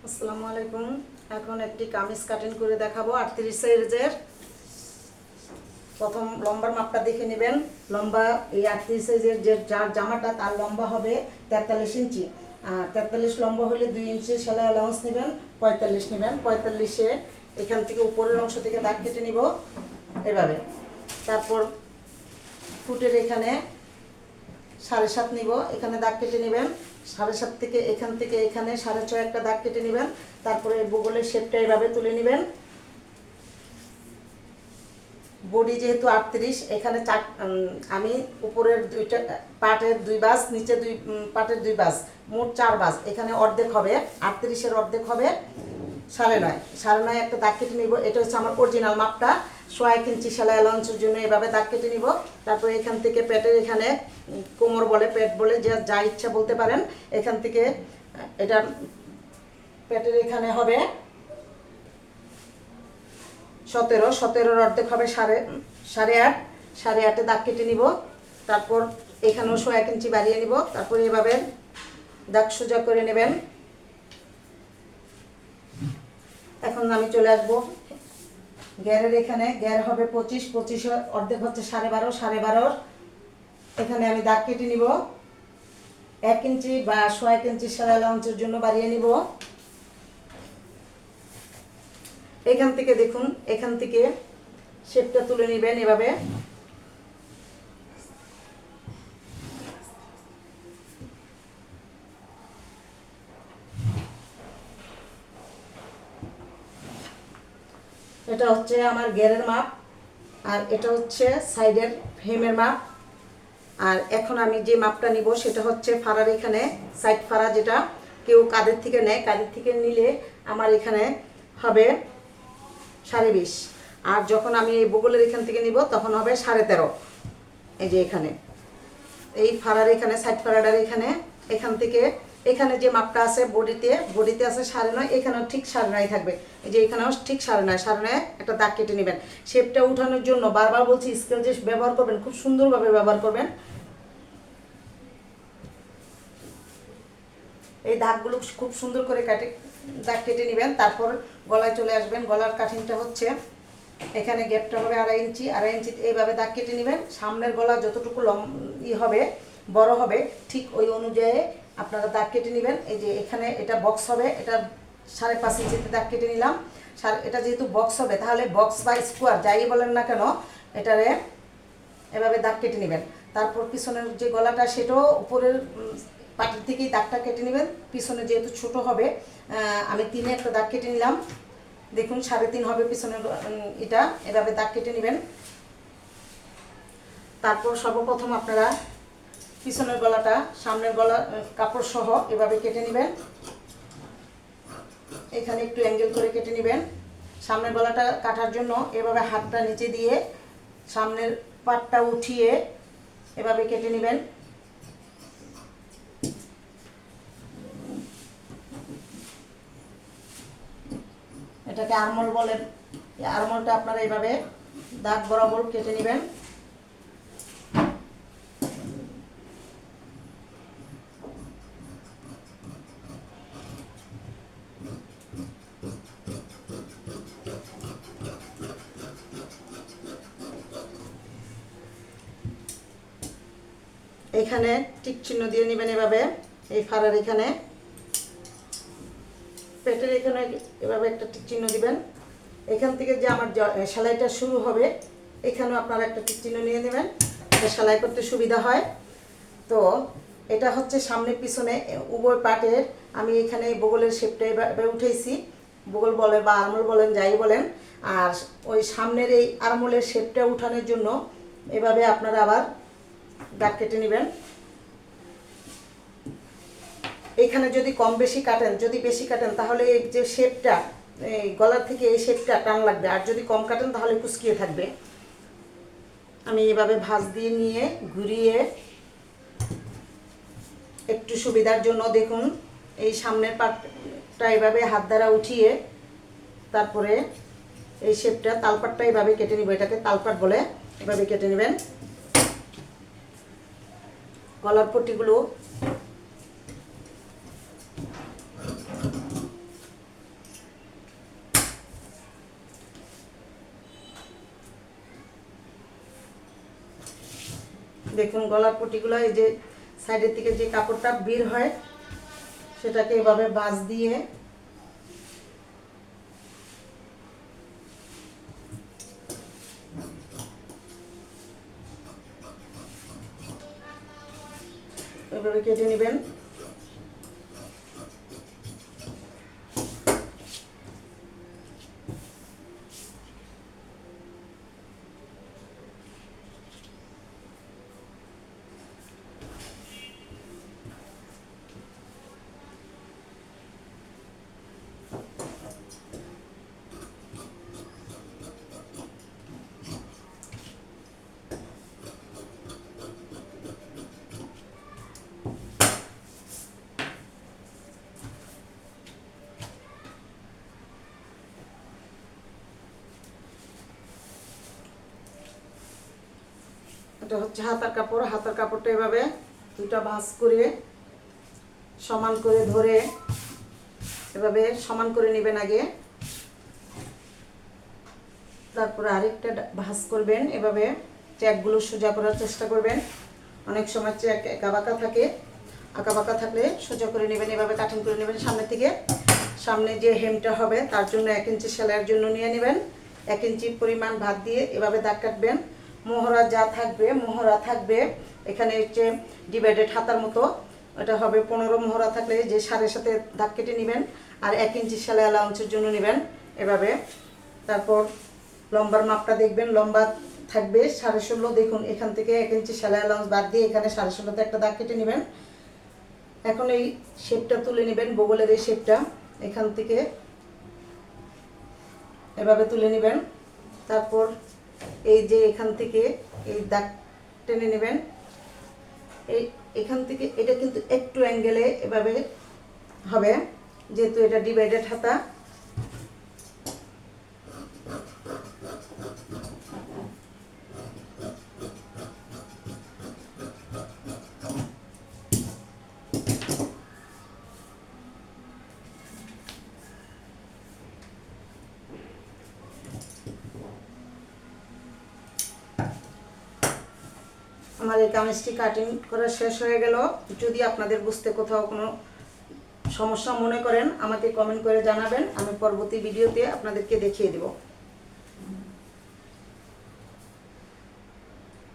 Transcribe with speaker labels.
Speaker 1: আসসালামু আলাইকুম। এখন একটি কামিজ কাটিং করে দেখাবো 38 সাইজের। প্রথম লম্বার মাপটা দেখে নেবেন। লম্বা এই 38 সাইজের যে যার জামাটা তার লম্বা হবে 43 ইঞ্চি। আর 43 লম্বা হলে 2 ইঞ্চি সেলাই অ্যালাউন্স নেবেন, 45 নেবেন। 45-এ এখান থেকে উপরের অংশ থেকে দাগ কেটে নিব এভাবে। তারপর ফুটের এখানে 7.5 নিব, এখানে দাগ কেটে নেবেন। 7.5 থেকে এখানে 6.5 একটা দাগ কেটে নেবেন। তারপরে বগলের শেপটা এভাবে তুলে নেবেন। বডি যেহেতু 38, এখানে আমি উপরের দুইটা পার্টের 2 বাস, নিচে 2 পার্টের 2 বাস, মোট 4 বাস। এখানে অর্ধেক হবে 38-এর অর্ধেক হবে 9.5। 9.5 একটা দাগ কেটে নিব। এটা হচ্ছে আমার অরিজিনাল মাপটা। 1 ইঞ্চি সেলাই অ্যালাউন্সের জন্য এভাবে দাগ কেটে নিব। তারপর এখান থেকে পেটের এখানে, কোমর বলে পেট বলে যা ইচ্ছা বলতে পারেন, এখান থেকে এটা পেটের এখানে হবে 17-17-এর অর্ধেক হবে 8.5। 8.5-এ দাগ কেটে নিব। তারপর এখানেও 1 ইঞ্চি বাড়িয়ে নিব। তারপর এভাবে দাগ সোজা করে নেবেন। এখন আমি চলে আসবো গ্যারের এখানে। গ্যার হবে 25-25-এর অর্ধেক হচ্ছে 12.5। 12.5 এখানে আমি দাগ কেটে নিব। 1 ইঞ্চি বা 1 ইঞ্চি সেলাই অ্যালাউন্সের জন্য বাড়িয়ে নিব। এখান থেকে দেখুন, এখান থেকে শেপটা তুলে নেবেন এভাবে। এটা হচ্ছে আমার গেরের মাপ, আর এটা হচ্ছে সাইডের ফ্রেমের মাপ। আর এখন আমি যে মাপটা নিব সেটা হচ্ছে ফাড়ার এখানে সাইড ফাড়া, যেটা কেউ কাঁধের থেকে নেয়। কাঁধের থেকে নিলে আমার এখানে হবে 20.5। আর যখন আমি এই বগলের এখান থেকে নিব তখন হবে 13.5। এই যে এখানে এই ফাড়ার এখানে সাইড ফাড়াটার এখান থেকে এখানে যে মাপটা আছে বডিতে আছে 9.5, এখানেও ঠিক 9.5 থাকবে। এই যে এখানেও ঠিক 9.5 একটা দাগ কেটে নেবেন। শেপটা উঠানোর জন্য বারবার বলছি, স্কেল যে ব্যবহার করবেন খুব সুন্দরভাবে ব্যবহার করবেন। এই দাগগুলো খুব সুন্দর করে দাগ কেটে নেবেন। তারপর গলায় চলে আসবেন। গলার কাটিংটা হচ্ছে এখানে গ্যাপটা হবে 2.5 ইঞ্চি। 2.5 ইঞ্চিতে এইভাবে দাগ কেটে নেবেন। সামনের গলা যতটুকু হবে, বড় হবে, ঠিক ওই অনুযায়ী আপনারা দাগ কেটে নেবেন। এই যে এখানে এটা বক্স হবে, এটা 5.5 ইঞ্চিতে দাগ কেটে নিলাম। এটা যেহেতু বক্স হবে, তাহলে বক্স বা স্কোয়ার যাই বলেন না কেন, এটারে এভাবে দাগ কেটে নেবেন। তারপর পিছনের যে গলাটা, সেটাও উপরের পাটির থেকেই দাগটা কেটে নেবেন। পিছনে যেহেতু ছোট হবে, আমি 3-এ একটা দাগ কেটে নিলাম। দেখুন 3.5 হবে পিছনের এটা, এভাবে দাগ কেটে নেবেন। তারপর সর্বপ্রথম আপনারা পিছনের গলাটা সামনের গলা কাপড় সহ এভাবে কেটে নেবেন। এখানে একটু অ্যাঙ্গেল করে কেটে নেবেন। সামনের গলাটা কাটার জন্য এভাবে হাতটা নিচে দিয়ে সামনের পাটটা উঠিয়ে এভাবে কেটে নেবেন। এটাকে আরমোল বলে। এই আরমোলটা আপনারা এইভাবে দাগ বরাবর কেটে নেবেন। এখানে টিক চিহ্ন দিয়ে নেবেন এভাবে। এই ফাড়ার এখানে, পেটের এখানে এভাবে একটা টিক চিহ্ন দিবেন। এখান থেকে যে আমার সেলাইটা শুরু হবে, এখানেও আপনারা একটা টিক চিহ্ন নিয়ে নেবেন, এটা সেলাই করতে সুবিধা হয়। তো এটা হচ্ছে সামনে পিছনে উভয় পাটের আমি এখানে বগলের শেপটা এভাবে উঠেছি। বগল বলেন বা আরমোল বলেন, যাই বলেন। আর ওই সামনের এই আরমোলের শেপটা উঠানোর জন্য এভাবে আপনারা আবার দাগ কেটে নেবেন। এখানে যদি কম বেশি কাটেন, যদি বেশি কাটেন তাহলে এই যে শেপটা, এই গলার থেকে এই শেপটা টান লাগবে। আর যদি কম কাটেন তাহলে কুচকিয়ে থাকবে। আমি এভাবে ভাঁজ দিয়ে নিয়ে ঘুরিয়ে একটু সুবিধার জন্য দেখুন, এই সামনের পাটটা এভাবে হাত দ্বারা উঠিয়ে তারপরে এই শেপটা তালপাটটা এভাবে কেটে নিব। এটাকে তালপাট বলে। এভাবে কেটে নেবেন। গলার পট্টিগুলো দেখুন গলার পটিগুলো এই যে সাইডের থেকে যে কাপড়টা বের হয় সেটাকে এভাবে ভাঁজ দিয়ে এভাবে কেটে নেবেন। এটা হচ্ছে হাতার কাপড়। হাতার কাপড়টা এভাবে দুইটা ভাঁজ করে সমান করে ধরে এভাবে সমান করে নেবেন আগে, তারপরে আরেকটা ভাঁজ করবেন। এভাবে চেকগুলো সোজা করার চেষ্টা করবেন। অনেক সময় চেক একা বাঁকা থাকে, আঁকা বাঁকা থাকলে সোজা করে নেবেন, এভাবে কাটিং করে নেবেন সামনের থেকে। সামনে যে হেমটা হবে তার জন্য 1 ইঞ্চি সেলাইয়ের জন্য নিয়ে নেবেন। 1 ইঞ্চি পরিমাণ ভাত দিয়ে এভাবে দাগ কাটবেন। মোহরা যা থাকবে, মোহরা থাকবে এখানে হচ্ছে ডিভাইডেড হাতার মতো, এটা হবে 15 মোহরা থাকলে যে 7.5 দাগ কেটে নেবেন। আর 1 ইঞ্চি সেলাই অ্যালাউন্সের জন্য নেবেন এভাবে। তারপর লম্বার মাপটা দেখবেন, লম্বা থাকবে 16.5। দেখুন এখান থেকে 1 ইঞ্চি সেলাই অ্যালাউন্স বাদ দিয়ে এখানে 16.5তে একটা দাগ কেটে নেবেন। এখন এই শেপটা তুলে নেবেন, বগলের এই শেপটা এখান থেকে এভাবে তুলে নেবেন। তারপর এই যে এখান থেকে এই দাগ টেনে নেবেন। এখান থেকে এটা কিন্তু একটু অ্যাঙ্গেলে এভাবে হবে, যেহেতু এটা ডিভাইডেড হাতা। আমার এই কামিজটি কাটিং করা শেষ হয়ে গেল। যদি আপনাদের বুঝতে কোথাও কোনো সমস্যা মনে করেন আমাকে কমেন্ট করে জানাবেন, আমি পরবর্তী ভিডিওতে আপনাদেরকে দেখিয়ে দেব।